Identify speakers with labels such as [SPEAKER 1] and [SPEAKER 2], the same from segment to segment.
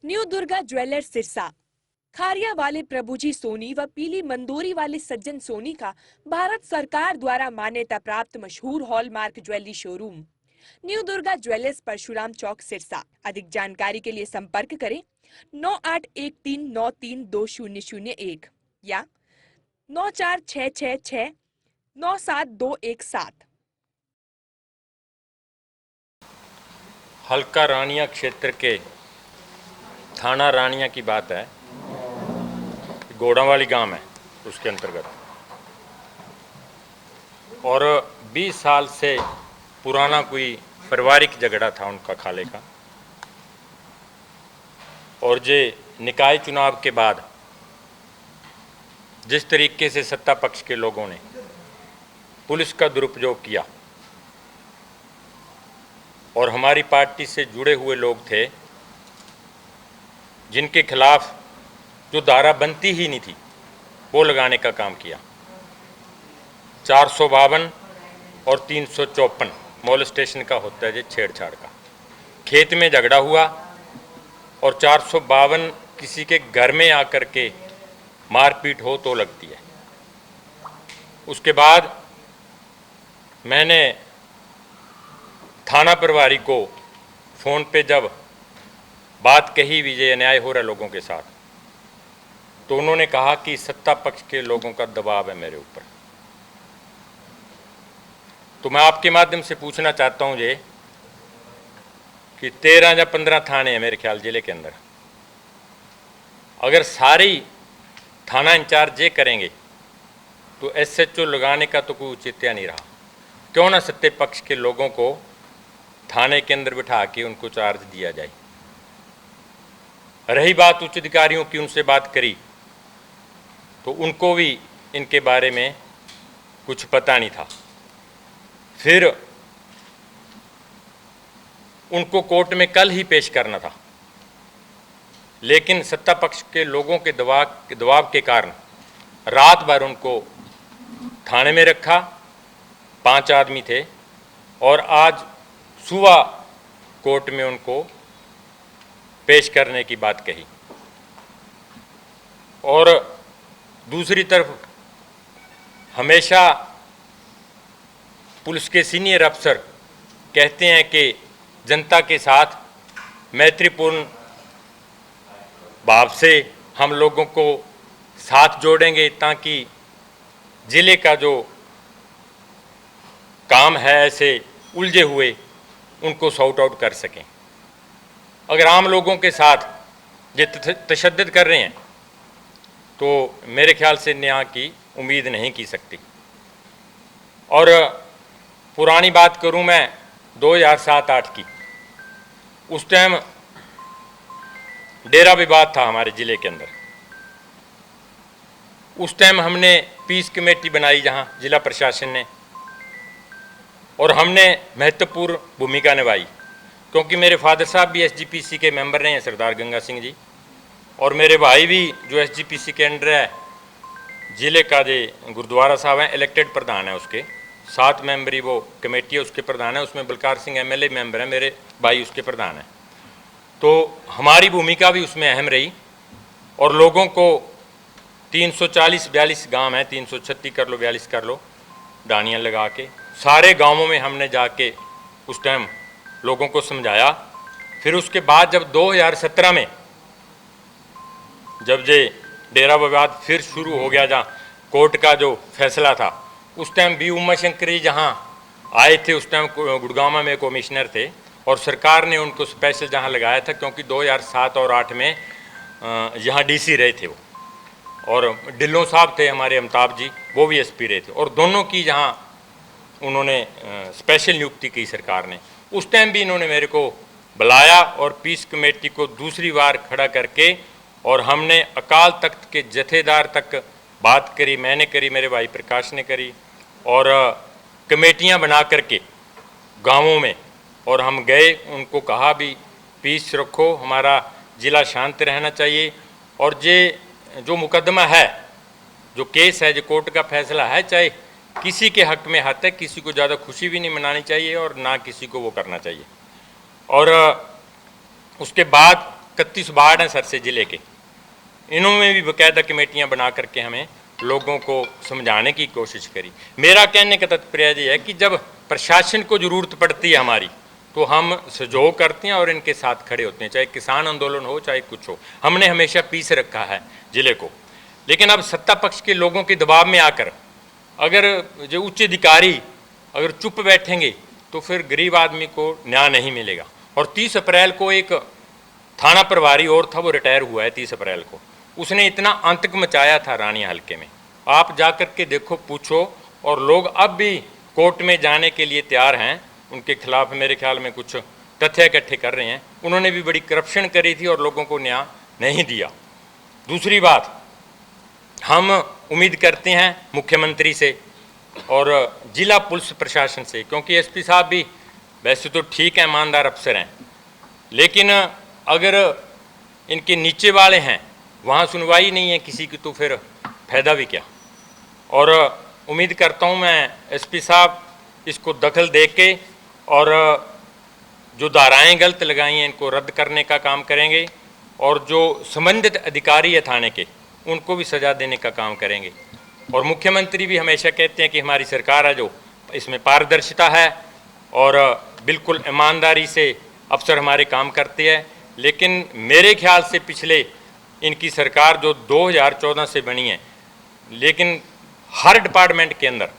[SPEAKER 1] New Durga jewellers Sirsa. Khariya वाले प्रभुजी सोनी व पीली मंदोरी वाले सज्जन सोनी का भारत सरकार द्वारा मान्यता प्राप्त मशहूर hallmark jewellery showroom new Durga jewellers Parshuram Chowk Sirsa. अधिक जानकारी के लिए संपर्क करें 9813932001 या 9466697217।
[SPEAKER 2] हल्का रानिया क्षेत्र के थाना रानिया की बात है। घोड़ावाली गांव है उसके अंतर्गत, और 20 साल से पुराना कोई पारिवारिक झगड़ा था उनका खाले का। और जे निकाय चुनाव के बाद जिस तरीके से सत्ता पक्ष के लोगों ने पुलिस का दुरुपयोग किया और हमारी पार्टी से जुड़े हुए लोग थे जिनके खिलाफ जो धारा बनती ही नहीं थी वो लगाने का काम किया। 452 और 354 मोलेस्टेशन का होता है, जो छेड़छाड़ का। खेत में झगड़ा हुआ और 452 किसी के घर में आकर के मारपीट हो तो लगती है। उसके बाद मैंने थाना प्रभारी को फ़ोन पे जब बात कही विजय अन्याय हो रहा लोगों के साथ, तो उन्होंने कहा कि सत्ता पक्ष के लोगों का दबाव है मेरे ऊपर। तो मैं आपके माध्यम से पूछना चाहता हूं ये कि 13 या 15 थाने हैं मेरे ख्याल जिले के अंदर। अगर सारी थाना इंचार्ज ये करेंगे तो एसएचओ लगाने का तो कोई औचित्य नहीं रहा। क्यों ना सत्ता पक्ष के लोगों को थाने के अंदर बिठा के उनको चार्ज दिया जाए। रही बात उच्च अधिकारियों की, उनसे बात करी तो उनको भी इनके बारे में कुछ पता नहीं था। फिर उनको कोर्ट में कल ही पेश करना था, लेकिन सत्ता पक्ष के लोगों के दबाव के कारण रात भर उनको थाने में रखा। 5 आदमी थे और आज सुबह कोर्ट में उनको पेश करने की बात कही। और दूसरी तरफ हमेशा पुलिस के सीनियर अफसर कहते हैं कि जनता के साथ मैत्रीपूर्ण भाव से हम लोगों को साथ जोड़ेंगे ताकि जिले का जो काम है ऐसे उलझे हुए उनको सॉर्ट आउट कर सकें। अगर आम लोगों के साथ ये तशद्दुद कर रहे हैं तो मेरे ख्याल से न्याय की उम्मीद नहीं की सकती। और पुरानी बात करूं मैं 2007-8 की, उस टाइम डेरा विवाद था हमारे ज़िले के अंदर। उस टाइम हमने पीस कमेटी बनाई जहां जिला प्रशासन ने, और हमने महत्वपूर्ण भूमिका निभाई क्योंकि मेरे फादर साहब भी एसजीपीसी के मेंबर रहे हैं, सरदार गंगा सिंह जी, और मेरे भाई भी जो एसजीपीसी के अंडर है ज़िले का जो गुरुद्वारा साहब हैं, इलेक्टेड प्रधान है उसके 7 मेंबरी वो कमेटी है, उसके प्रधान है। उसमें बलकार सिंह एमएलए मेंबर है, मेरे भाई उसके प्रधान हैं। तो हमारी भूमिका भी उसमें अहम रही और लोगों को 340-42 गांव हैं, 336 कर लो 42 कर लो, डानियाँ लगा के सारे गांवों में हमने जाके उस टाइम लोगों को समझाया। फिर उसके बाद जब 2017 में जब ये डेरा विवाद फिर शुरू हो गया, जहाँ कोर्ट का जो फैसला था, उस टाइम बी उमा शंकर जी जहाँ आए थे, उस टाइम गुड़गांव में कमिश्नर थे और सरकार ने उनको स्पेशल जहाँ लगाया था क्योंकि 2007 और 8 में यहाँ डीसी रहे थे वो, और ढिल्लों साहब थे हमारे अमिताभ जी, वो भी एसपी रहे थे, और दोनों की जहाँ उन्होंने स्पेशल नियुक्ति की सरकार ने। उस टाइम भी इन्होंने मेरे को बुलाया और पीस कमेटी को दूसरी बार खड़ा करके, और हमने अकाल तख्त के जथेदार तक बात करी, मैंने करी, मेरे भाई प्रकाश ने करी, और कमेटियां बना करके गांवों में, और हम गए, उनको कहा भी पीस रखो, हमारा ज़िला शांत रहना चाहिए, और ये जो मुकदमा है, जो केस है, जो कोर्ट का फैसला है, चाहे किसी के हक में हाथ है, किसी को ज़्यादा खुशी भी नहीं मनानी चाहिए और ना किसी को वो करना चाहिए। और उसके बाद 31 वार्ड हैं सरसे जिले के, इन्होंने भी बाकायदा कमेटियां बना करके हमें लोगों को समझाने की कोशिश करी। मेरा कहने का तात्पर्य ये है कि जब प्रशासन को ज़रूरत पड़ती है हमारी, तो हम सहयोग करते हैं और इनके साथ खड़े होते हैं, चाहे किसान आंदोलन हो चाहे कुछ हो। हमने हमेशा पीस रखा है ज़िले को। लेकिन अब सत्ता पक्ष के लोगों के दबाव में आकर अगर जो उच्च अधिकारी अगर चुप बैठेंगे तो फिर गरीब आदमी को न्याय नहीं मिलेगा। और 30 अप्रैल को एक थाना प्रभारी और था, वो रिटायर हुआ है 30 अप्रैल को, उसने इतना आतंक मचाया था रानिया हल्के में, आप जाकर के देखो, पूछो। और लोग अब भी कोर्ट में जाने के लिए तैयार हैं, उनके खिलाफ मेरे ख्याल में कुछ तथ्य इकट्ठे कर रहे हैं। उन्होंने भी बड़ी करप्शन करी थी और लोगों को न्याय नहीं दिया। दूसरी बात, हम उम्मीद करते हैं मुख्यमंत्री से और जिला पुलिस प्रशासन से, क्योंकि एसपी साहब भी वैसे तो ठीक है, ईमानदार अफसर हैं, लेकिन अगर इनके नीचे वाले हैं वहाँ सुनवाई नहीं है किसी की, तो फिर फायदा भी क्या। और उम्मीद करता हूँ मैं एसपी साहब इसको दखल दे के और जो धाराएं गलत लगाई हैं इनको रद्द करने का काम करेंगे, और जो संबंधित अधिकारी है थाने के उनको भी सज़ा देने का काम करेंगे। और मुख्यमंत्री भी हमेशा कहते हैं कि हमारी सरकार है जो इसमें पारदर्शिता है और बिल्कुल ईमानदारी से अफसर हमारे काम करते हैं। लेकिन मेरे ख्याल से पिछले इनकी सरकार जो 2014 से बनी है, लेकिन हर डिपार्टमेंट के अंदर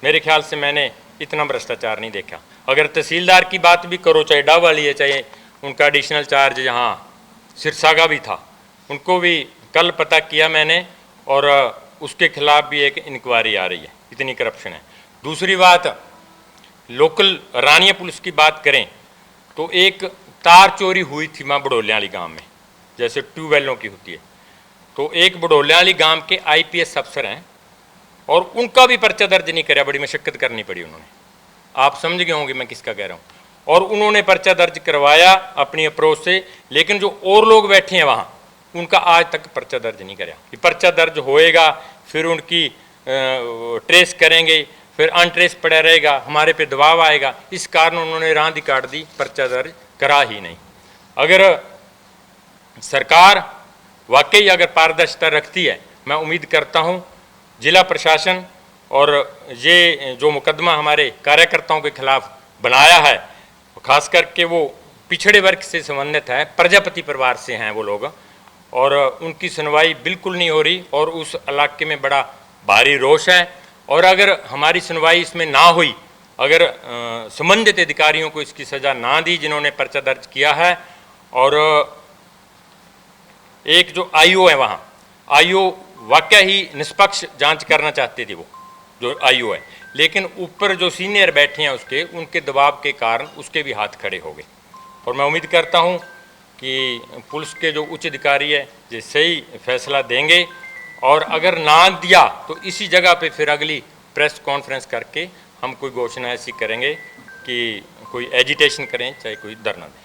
[SPEAKER 2] मेरे ख्याल से मैंने इतना भ्रष्टाचार नहीं देखा। अगर तहसीलदार की बात भी करो, चाहे डा वाली है, चाहे उनका एडिशनल चार्ज यहाँ सिरसा का भी था, उनको भी कल पता किया मैंने और उसके खिलाफ भी एक इंक्वायरी आ रही है, इतनी करप्शन है। दूसरी बात, लोकल रानिया पुलिस की बात करें तो एक तार चोरी हुई थी माँ बड़ोलिया वाली गाँव में, जैसे ट्यूबवेलों की होती है, तो एक बड़ोलिया वाली गाँव के IPS अफसर हैं और उनका भी पर्चा दर्ज नहीं कराया, बड़ी मशक्कत करनी पड़ी उन्होंने, आप समझ गए होंगे मैं किसका कह रहा हूँ। और उन्होंने पर्चा दर्ज करवाया अपनी अप्रोच से, लेकिन जो और लोग बैठे हैं वहाँ उनका आज तक पर्चा दर्ज नहीं कराया। कि पर्चा दर्ज होएगा फिर उनकी ट्रेस करेंगे, फिर अनट्रेस पड़ा रहेगा, हमारे पे दबाव आएगा, इस कारण उन्होंने रांदी काट दी, पर्चा दर्ज करा ही नहीं। अगर सरकार वाकई अगर पारदर्शिता रखती है, मैं उम्मीद करता हूँ जिला प्रशासन और ये जो मुकदमा हमारे कार्यकर्ताओं के खिलाफ बनाया है, खास करके वो पिछड़े वर्ग से संबंधित है, प्रजापति परिवार से हैं वो लोग, और उनकी सुनवाई बिल्कुल नहीं हो रही और उस इलाके में बड़ा भारी रोष है। और अगर हमारी सुनवाई इसमें ना हुई, अगर संबंधित अधिकारियों को इसकी सज़ा ना दी जिन्होंने पर्चा दर्ज किया है, और एक जो IO है वहाँ, IO वाकई ही निष्पक्ष जांच करना चाहते थे वो जो IO है, लेकिन ऊपर जो सीनियर बैठे हैं उनके दबाव के कारण उसके भी हाथ खड़े हो गए। और मैं उम्मीद करता हूँ कि पुलिस के जो उच्च अधिकारी है ये सही फैसला देंगे, और अगर ना दिया तो इसी जगह पे फिर अगली प्रेस कॉन्फ्रेंस करके हम कोई घोषणा ऐसी करेंगे कि कोई एजिटेशन करें, चाहे कोई धरना दें।